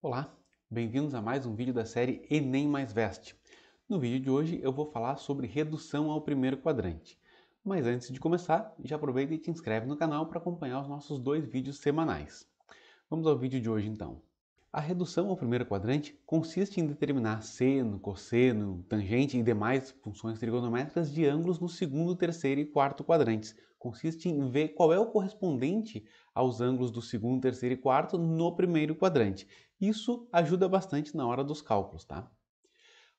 Olá, bem-vindos a mais um vídeo da série Enem mais Veste. No vídeo de hoje eu vou falar sobre redução ao primeiro quadrante. Mas antes de começar, já aproveita e te inscreve no canal para acompanhar os nossos 2 vídeos semanais. Vamos ao vídeo de hoje então. A redução ao primeiro quadrante consiste em determinar seno, cosseno, tangente e demais funções trigonométricas de ângulos no segundo, terceiro e quarto quadrantes. Consiste em ver qual é o correspondente aos ângulos do segundo, terceiro e quarto no primeiro quadrante. Isso ajuda bastante na hora dos cálculos, tá?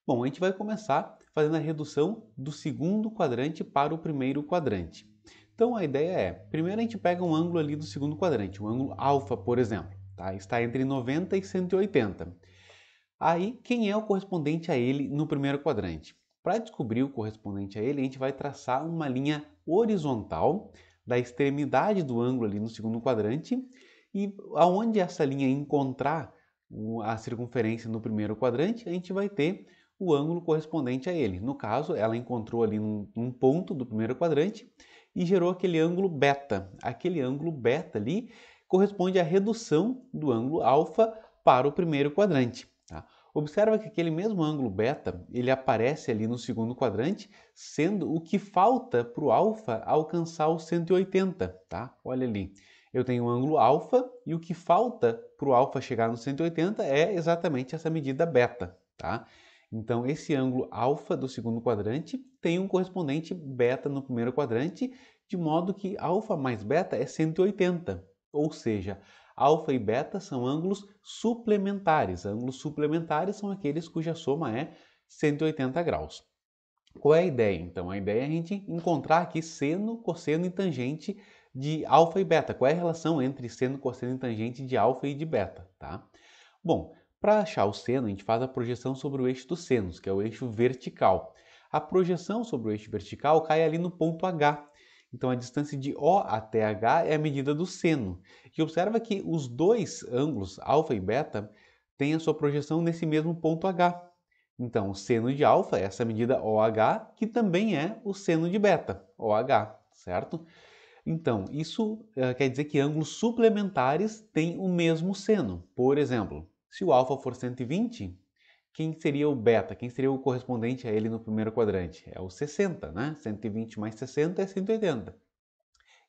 Bom, a gente vai começar fazendo a redução do segundo quadrante para o primeiro quadrante. Então a ideia é, primeiro a gente pega um ângulo ali do segundo quadrante, o ângulo alfa, por exemplo, tá? Está entre 90 e 180. Aí, quem é o correspondente a ele no primeiro quadrante? Para descobrir o correspondente a ele, a gente vai traçar uma linha horizontal da extremidade do ângulo ali no segundo quadrante e aonde essa linha encontrar a circunferência no primeiro quadrante, a gente vai ter o ângulo correspondente a ele. No caso, ela encontrou ali um ponto do primeiro quadrante e gerou aquele ângulo beta. Aquele ângulo beta ali corresponde à redução do ângulo alfa para o primeiro quadrante. Tá? Observa que aquele mesmo ângulo beta, ele aparece ali no segundo quadrante, sendo o que falta para o alfa alcançar os 180, tá? Olha ali, eu tenho o ângulo alfa e o que falta para o alfa chegar no 180 é exatamente essa medida beta, tá? Então, esse ângulo alfa do segundo quadrante tem um correspondente beta no primeiro quadrante, de modo que alfa mais beta é 180, ou seja, alfa e beta são ângulos suplementares. Ângulos suplementares são aqueles cuja soma é 180 graus. Qual é a ideia, então? A ideia é a gente encontrar aqui seno, cosseno e tangente de alfa e beta. Qual é a relação entre seno, cosseno e tangente de alfa e de beta, tá? Bom, para achar o seno, a gente faz a projeção sobre o eixo dos senos, que é o eixo vertical. A projeção sobre o eixo vertical cai ali no ponto H. Então, a distância de O até H é a medida do seno. E observa que os dois ângulos, alfa e beta, têm a sua projeção nesse mesmo ponto H. Então, o seno de alfa é essa medida OH, que também é o seno de beta, OH, certo? Então, isso quer dizer que ângulos suplementares têm o mesmo seno. Por exemplo, se o alfa for 120, quem seria o beta? Quem seria o correspondente a ele no primeiro quadrante? É o 60, né? 120 mais 60 é 180.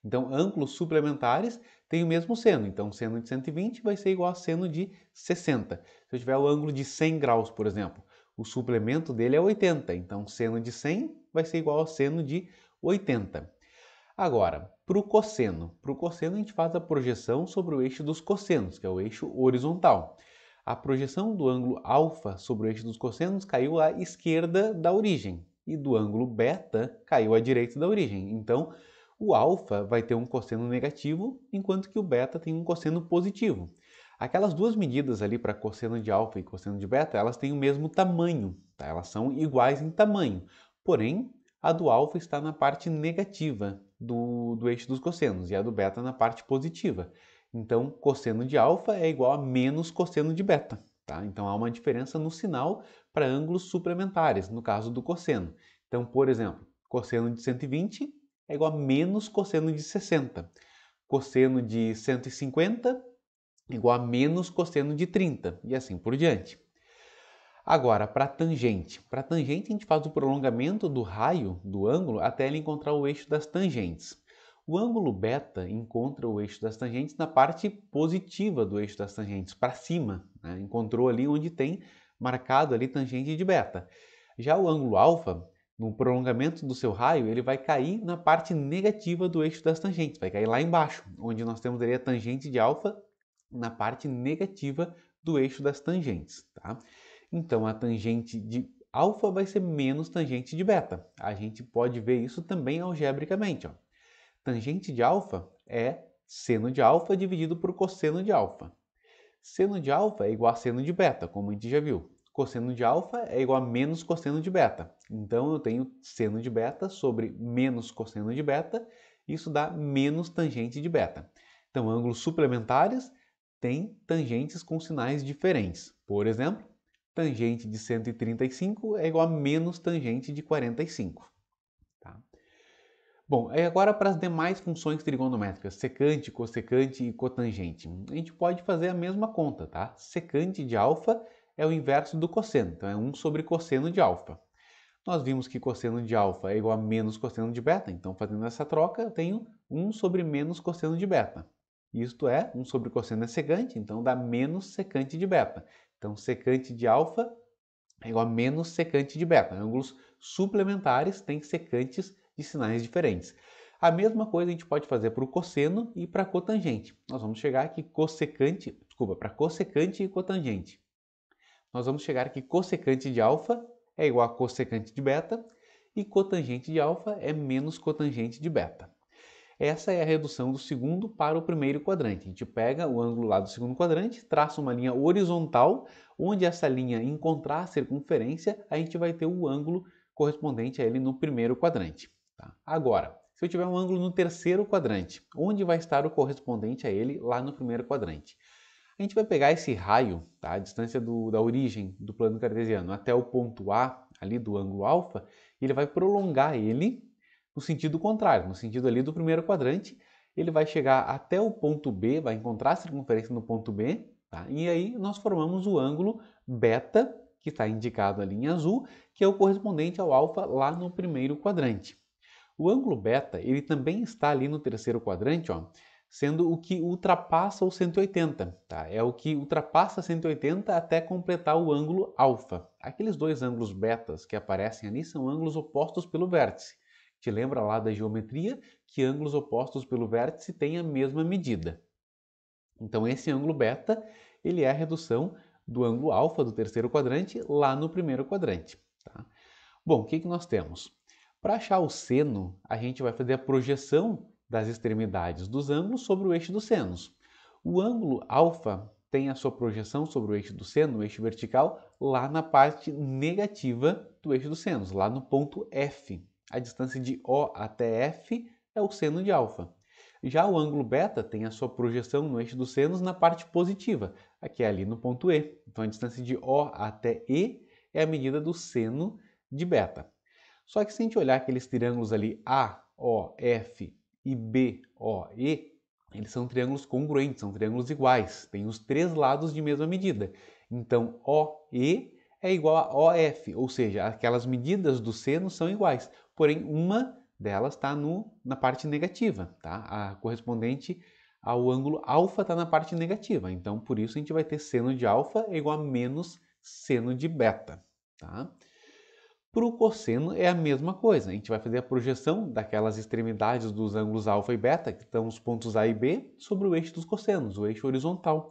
Então, ângulos suplementares têm o mesmo seno. Então, seno de 120 vai ser igual a seno de 60. Se eu tiver o ângulo de 100 graus, por exemplo, o suplemento dele é 80. Então, seno de 100 vai ser igual a seno de 80. Agora, para o cosseno. Para o cosseno, a gente faz a projeção sobre o eixo dos cossenos, que é o eixo horizontal. A projeção do ângulo alfa sobre o eixo dos cossenos caiu à esquerda da origem, e do ângulo beta caiu à direita da origem. Então, o alfa vai ter um cosseno negativo, enquanto que o beta tem um cosseno positivo. Aquelas duas medidas ali para cosseno de alfa e cosseno de beta, elas têm o mesmo tamanho, tá? Elas são iguais em tamanho. Porém, a do alfa está na parte negativa do eixo dos cossenos e a do beta na parte positiva. Então, cosseno de alfa é igual a menos cosseno de beta. Tá? Então, há uma diferença no sinal para ângulos suplementares, no caso do cosseno. Então, por exemplo, cosseno de 120 é igual a menos cosseno de 60. Cosseno de 150 é igual a menos cosseno de 30 e assim por diante. Agora, para tangente. Para tangente, a gente faz o prolongamento do raio do ângulo até ele encontrar o eixo das tangentes. O ângulo beta encontra o eixo das tangentes na parte positiva do eixo das tangentes, para cima. Né? Encontrou ali onde tem marcado ali tangente de beta. Já o ângulo alfa, no prolongamento do seu raio, ele vai cair na parte negativa do eixo das tangentes, vai cair lá embaixo, onde nós temos ali a tangente de alfa na parte negativa do eixo das tangentes. Tá? Então, a tangente de alfa vai ser menos tangente de beta. A gente pode ver isso também algebricamente. Ó. Tangente de alfa é seno de alfa dividido por cosseno de alfa. Seno de alfa é igual a seno de beta, como a gente já viu. Cosseno de alfa é igual a menos cosseno de beta. Então, eu tenho seno de beta sobre menos cosseno de beta. Isso dá menos tangente de beta. Então, ângulos suplementares têm tangentes com sinais diferentes. Por exemplo, tangente de 135 é igual a menos tangente de 45. Tá? Bom, aí agora para as demais funções trigonométricas, secante, cossecante e cotangente. A gente pode fazer a mesma conta, tá? Secante de alfa é o inverso do cosseno, então é 1 sobre cosseno de alfa. Nós vimos que cosseno de alfa é igual a menos cosseno de beta, então fazendo essa troca eu tenho 1 sobre menos cosseno de beta. Isto é, 1 sobre cosseno é secante, então dá menos secante de beta. Então secante de alfa é igual a menos secante de beta. Ângulos suplementares têm secantes de sinais diferentes. A mesma coisa a gente pode fazer para o cosseno e para a cotangente. Nós vamos chegar aqui para cossecante e cotangente. Nós vamos chegar que cossecante de alfa é igual a cossecante de beta e cotangente de alfa é menos cotangente de beta. Essa é a redução do segundo para o primeiro quadrante. A gente pega o ângulo lá do segundo quadrante, traça uma linha horizontal, onde essa linha encontrar a circunferência, a gente vai ter o ângulo correspondente a ele no primeiro quadrante. Tá? Agora, se eu tiver um ângulo no terceiro quadrante, onde vai estar o correspondente a ele lá no primeiro quadrante? A gente vai pegar esse raio, tá? A distância da origem do plano cartesiano até o ponto A, ali do ângulo alfa, e ele vai prolongar ele no sentido contrário, no sentido ali do primeiro quadrante, ele vai chegar até o ponto B, vai encontrar a circunferência no ponto B, tá? E aí nós formamos o ângulo beta, que está indicado ali em azul, que é o correspondente ao alfa lá no primeiro quadrante. O ângulo beta, ele também está ali no terceiro quadrante, ó, sendo o que ultrapassa o 180, tá? É o que ultrapassa 180 até completar o ângulo alfa. Aqueles dois ângulos betas que aparecem ali são ângulos opostos pelo vértice. Te lembra lá da geometria que ângulos opostos pelo vértice têm a mesma medida. Então esse ângulo beta, ele é a redução do ângulo alfa do terceiro quadrante lá no primeiro quadrante. Tá? Bom, o que nós temos? Para achar o seno, a gente vai fazer a projeção das extremidades dos ângulos sobre o eixo dos senos. O ângulo alfa tem a sua projeção sobre o eixo do seno, o eixo vertical, lá na parte negativa do eixo dos senos, lá no ponto F. A distância de O até F é o seno de alfa. Já o ângulo beta tem a sua projeção no eixo dos senos na parte positiva, aqui é ali no ponto E. Então a distância de O até E é a medida do seno de beta. Só que se a gente olhar aqueles triângulos ali AOF e BOE, eles são triângulos congruentes, são triângulos iguais, têm os três lados de mesma medida. Então OE é igual a OF, ou seja, aquelas medidas do seno são iguais, porém uma delas está na parte negativa, tá? A correspondente ao ângulo alfa está na parte negativa, então por isso a gente vai ter seno de alfa é igual a menos seno de beta, tá? Para o cosseno é a mesma coisa, a gente vai fazer a projeção daquelas extremidades dos ângulos alfa e beta, que estão os pontos A e B, sobre o eixo dos cossenos, o eixo horizontal.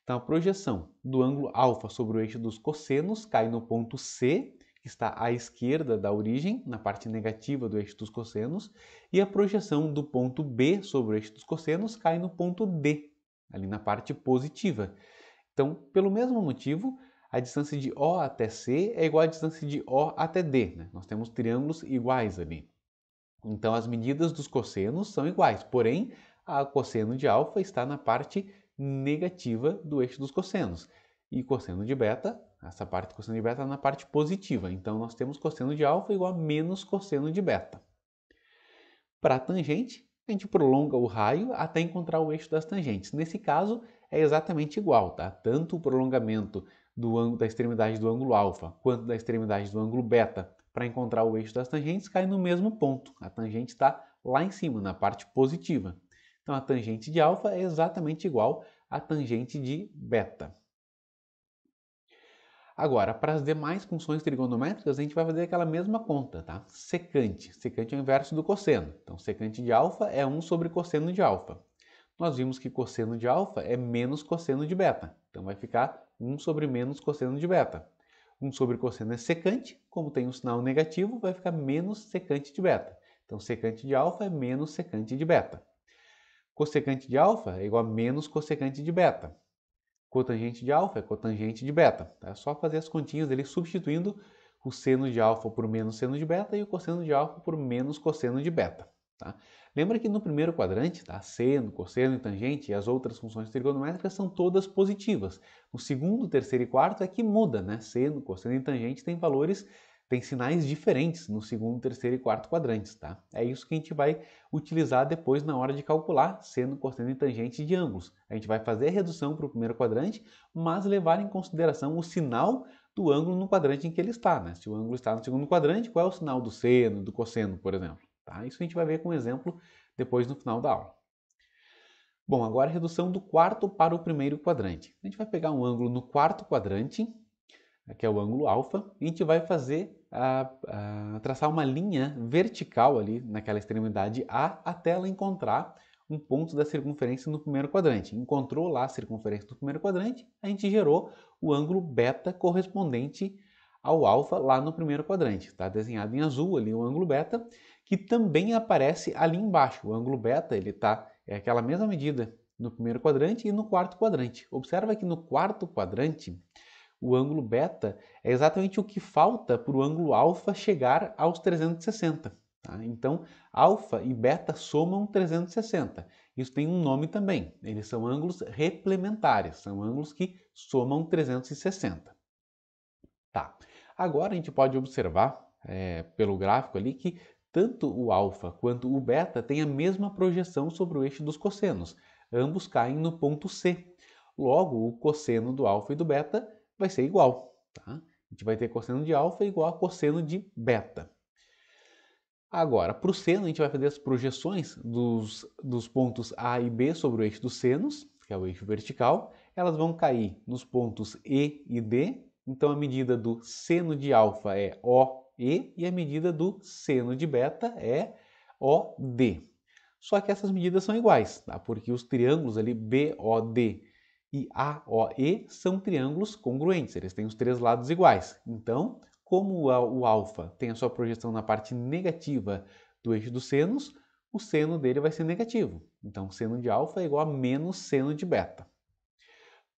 Então a projeção do ângulo alfa sobre o eixo dos cossenos cai no ponto C, que está à esquerda da origem, na parte negativa do eixo dos cossenos, e a projeção do ponto B sobre o eixo dos cossenos cai no ponto D, ali na parte positiva. Então, pelo mesmo motivo, a distância de O até C é igual à distância de O até D. Né? Nós temos triângulos iguais ali. Então, as medidas dos cossenos são iguais, porém, a cosseno de alfa está na parte negativa do eixo dos cossenos. E cosseno de beta, essa parte de cosseno de beta está na parte positiva. Então, nós temos cosseno de alfa igual a menos cosseno de beta. Para a tangente, a gente prolonga o raio até encontrar o eixo das tangentes. Nesse caso, é exatamente igual, tá? Tanto o prolongamento da extremidade do ângulo alfa quanto da extremidade do ângulo beta para encontrar o eixo das tangentes cai no mesmo ponto. A tangente está lá em cima, na parte positiva. Então, a tangente de alfa é exatamente igual à tangente de beta. Agora, para as demais funções trigonométricas, a gente vai fazer aquela mesma conta, tá? Secante. Secante é o inverso do cosseno. Então, secante de alfa é 1 sobre cosseno de alfa. Nós vimos que cosseno de alfa é menos cosseno de beta. Então, vai ficar 1 sobre menos cosseno de beta. 1 sobre cosseno é secante. Como tem um sinal negativo, vai ficar menos secante de beta. Então, secante de alfa é menos secante de beta. Cossecante de alfa é igual a menos cossecante de beta. Cotangente de alfa é cotangente de beta. Tá? É só fazer as continhas ali substituindo o seno de alfa por menos seno de beta e o cosseno de alfa por menos cosseno de beta. Tá? Lembra que no primeiro quadrante, tá? Seno, cosseno e tangente e as outras funções trigonométricas são todas positivas. No segundo, terceiro e quarto é que muda, né? Seno, cosseno e tangente têm valores tem sinais diferentes no segundo, terceiro e quarto quadrantes, tá? É isso que a gente vai utilizar depois na hora de calcular seno, cosseno e tangente de ângulos. A gente vai fazer a redução para o primeiro quadrante, mas levar em consideração o sinal do ângulo no quadrante em que ele está, né? Se o ângulo está no segundo quadrante, qual é o sinal do seno, do cosseno, por exemplo? Tá? Isso a gente vai ver com um exemplo depois no final da aula. Bom, agora a redução do quarto para o primeiro quadrante. A gente vai pegar um ângulo no quarto quadrante, que é o ângulo alfa, e a gente vai fazer traçar uma linha vertical ali naquela extremidade A até ela encontrar um ponto da circunferência no primeiro quadrante. Encontrou lá a circunferência do primeiro quadrante, a gente gerou o ângulo beta correspondente ao alfa lá no primeiro quadrante. Está desenhado em azul ali o ângulo beta, que também aparece ali embaixo. O ângulo beta é aquela mesma medida no primeiro quadrante e no quarto quadrante. Observa que no quarto quadrante o ângulo beta é exatamente o que falta para o ângulo alfa chegar aos 360. Tá? Então, alfa e beta somam 360. Isso tem um nome também. Eles são ângulos replementares, são ângulos que somam 360. Tá. Agora a gente pode observar pelo gráfico ali que tanto o alfa quanto o beta têm a mesma projeção sobre o eixo dos cossenos. Ambos caem no ponto C. Logo, o cosseno do alfa e do beta vai ser igual. Tá? A gente vai ter cosseno de alfa igual a cosseno de beta. Agora, para o seno, a gente vai fazer as projeções dos pontos A e B sobre o eixo dos senos, que é o eixo vertical. Elas vão cair nos pontos E e D. Então, a medida do seno de alfa é OE e a medida do seno de beta é OD. Só que essas medidas são iguais, tá? Porque os triângulos ali BOD e AOE são triângulos congruentes, eles têm os três lados iguais. Então, como o alfa tem a sua projeção na parte negativa do eixo dos senos, o seno dele vai ser negativo. Então, seno de alfa é igual a menos seno de beta.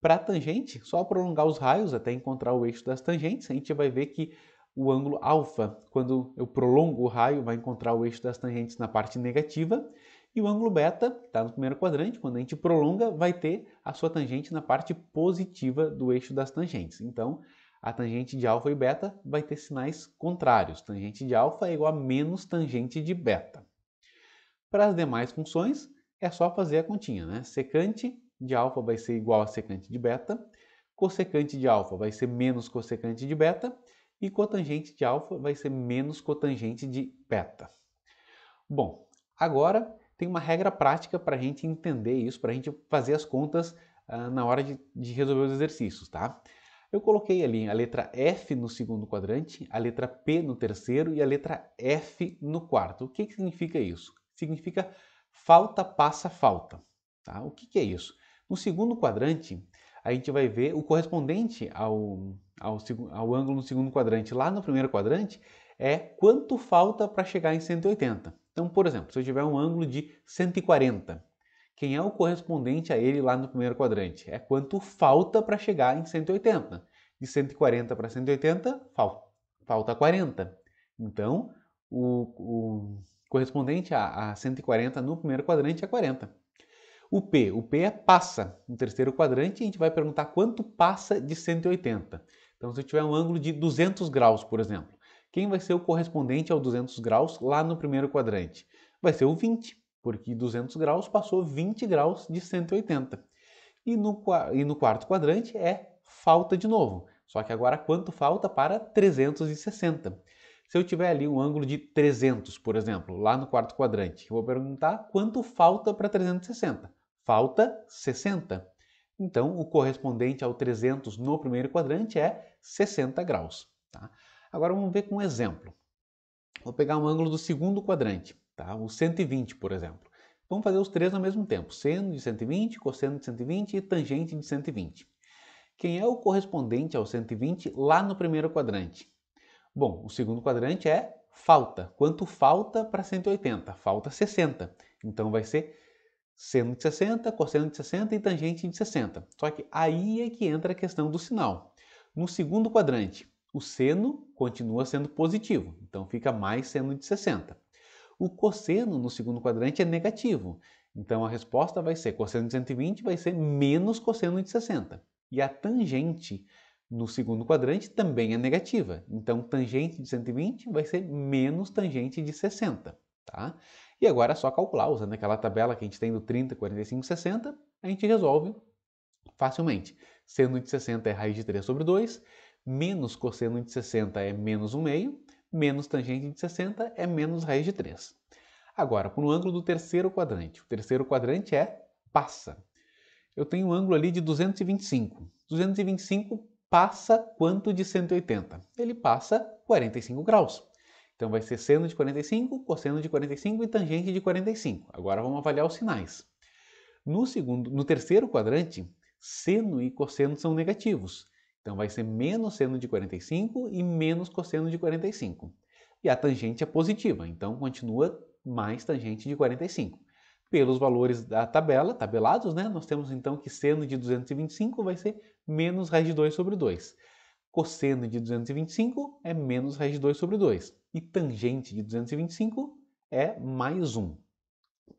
Para a tangente, só prolongar os raios até encontrar o eixo das tangentes, a gente vai ver que o ângulo alfa, quando eu prolongo o raio, vai encontrar o eixo das tangentes na parte negativa, e o ângulo beta, está no primeiro quadrante, quando a gente prolonga, vai ter a sua tangente na parte positiva do eixo das tangentes. Então, a tangente de alfa e beta vai ter sinais contrários. Tangente de alfa é igual a menos tangente de beta. Para as demais funções, é só fazer a continha, né? Secante de alfa vai ser igual a secante de beta, cossecante de alfa vai ser menos cossecante de beta, e cotangente de alfa vai ser menos cotangente de beta. Bom, agora tem uma regra prática para a gente entender isso, para a gente fazer as contas na hora de resolver os exercícios, tá? Eu coloquei ali a letra F no segundo quadrante, a letra P no terceiro e a letra F no quarto. O que significa isso? Significa falta, passa, falta. Tá? O que é isso? No segundo quadrante, a gente vai ver o correspondente ao ângulo no segundo quadrante. Lá no primeiro quadrante é quanto falta para chegar em 180. Então, por exemplo, se eu tiver um ângulo de 140, quem é o correspondente a ele lá no primeiro quadrante? É quanto falta para chegar em 180. De 140 para 180, falta 40. Então, o correspondente a 140 no primeiro quadrante é 40. O P é passa. No terceiro quadrante, a gente vai perguntar quanto passa de 180. Então, se eu tiver um ângulo de 200 graus, por exemplo, quem vai ser o correspondente ao 200 graus lá no primeiro quadrante? Vai ser o 20, porque 200 graus passou 20 graus de 180. E no quarto quadrante é falta de novo. Só que agora quanto falta para 360? Se eu tiver ali um ângulo de 300, por exemplo, lá no quarto quadrante, eu vou perguntar quanto falta para 360. Falta 60. Então, o correspondente ao 300 no primeiro quadrante é 60 graus. Tá? Agora vamos ver com um exemplo. Vou pegar um ângulo do segundo quadrante, tá? O 120, por exemplo. Vamos fazer os três ao mesmo tempo. Seno de 120, cosseno de 120 e tangente de 120. Quem é o correspondente ao 120 lá no primeiro quadrante? Bom, o segundo quadrante é falta. Quanto falta para 180? Falta 60. Então vai ser seno de 60, cosseno de 60 e tangente de 60. Só que aí é que entra a questão do sinal. No segundo quadrante, o seno continua sendo positivo, então fica mais seno de 60. O cosseno no segundo quadrante é negativo, então a resposta vai ser cosseno de 120 vai ser menos cosseno de 60. E a tangente no segundo quadrante também é negativa. Então, tangente de 120 vai ser menos tangente de 60, tá? E agora é só calcular, usando aquela tabela que a gente tem do 30, 45, 60, a gente resolve facilmente. Seno de 60 é raiz de 3 sobre 2, menos cosseno de 60 é menos 1/2, menos tangente de 60 é menos raiz de 3. Agora, para o ângulo do terceiro quadrante. O terceiro quadrante passa. Eu tenho um ângulo ali de 225. 225 passa quanto de 180? Ele passa 45 graus. Então vai ser seno de 45, cosseno de 45 e tangente de 45. Agora vamos avaliar os sinais. No terceiro quadrante, seno e cosseno são negativos. Então vai ser menos seno de 45 e menos cosseno de 45. E a tangente é positiva, então continua mais tangente de 45. Pelos valores da tabela, tabelados, né, nós temos então que seno de 225 vai ser menos raiz de 2 sobre 2. Cosseno de 225 é menos raiz de 2 sobre 2. E tangente de 225 é mais 1.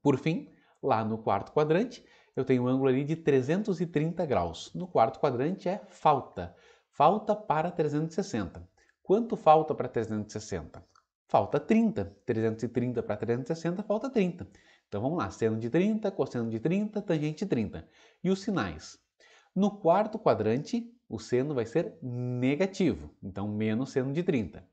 Por fim, lá no quarto quadrante, eu tenho um ângulo ali de 330 graus. No quarto quadrante é falta. Falta para 360. Quanto falta para 360? Falta 30. 330 para 360 falta 30. Então vamos lá, seno de 30, cosseno de 30, tangente de 30. E os sinais? No quarto quadrante, o seno vai ser negativo, então menos seno de 30.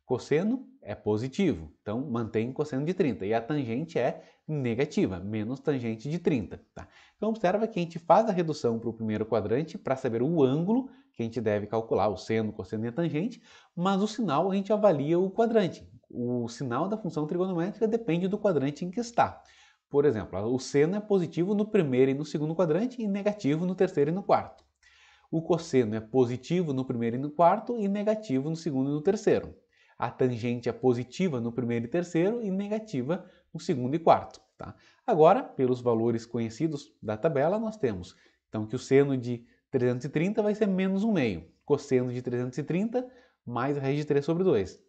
Cosseno é positivo, então mantém cosseno de 30. E a tangente é negativa, menos tangente de 30. Tá? Então observa que a gente faz a redução para o primeiro quadrante para saber o ângulo que a gente deve calcular, o seno, cosseno e a tangente, mas o sinal a gente avalia o quadrante. O sinal da função trigonométrica depende do quadrante em que está. Por exemplo, o seno é positivo no primeiro e no segundo quadrante e negativo no terceiro e no quarto. O cosseno é positivo no primeiro e no quarto e negativo no segundo e no terceiro. A tangente é positiva no primeiro e terceiro e negativa no segundo e quarto. Tá? Agora, pelos valores conhecidos da tabela, nós temos então que o seno de 330 vai ser menos 1/2. Cosseno de 330 mais raiz de 3 sobre 2.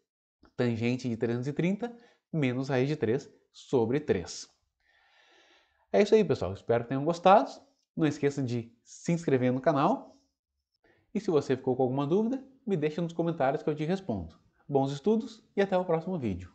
Tangente de 330 menos raiz de 3 sobre 3. É isso aí, pessoal. Espero que tenham gostado. Não esqueça de se inscrever no canal. E se você ficou com alguma dúvida, me deixa nos comentários que eu te respondo. Bons estudos e até o próximo vídeo.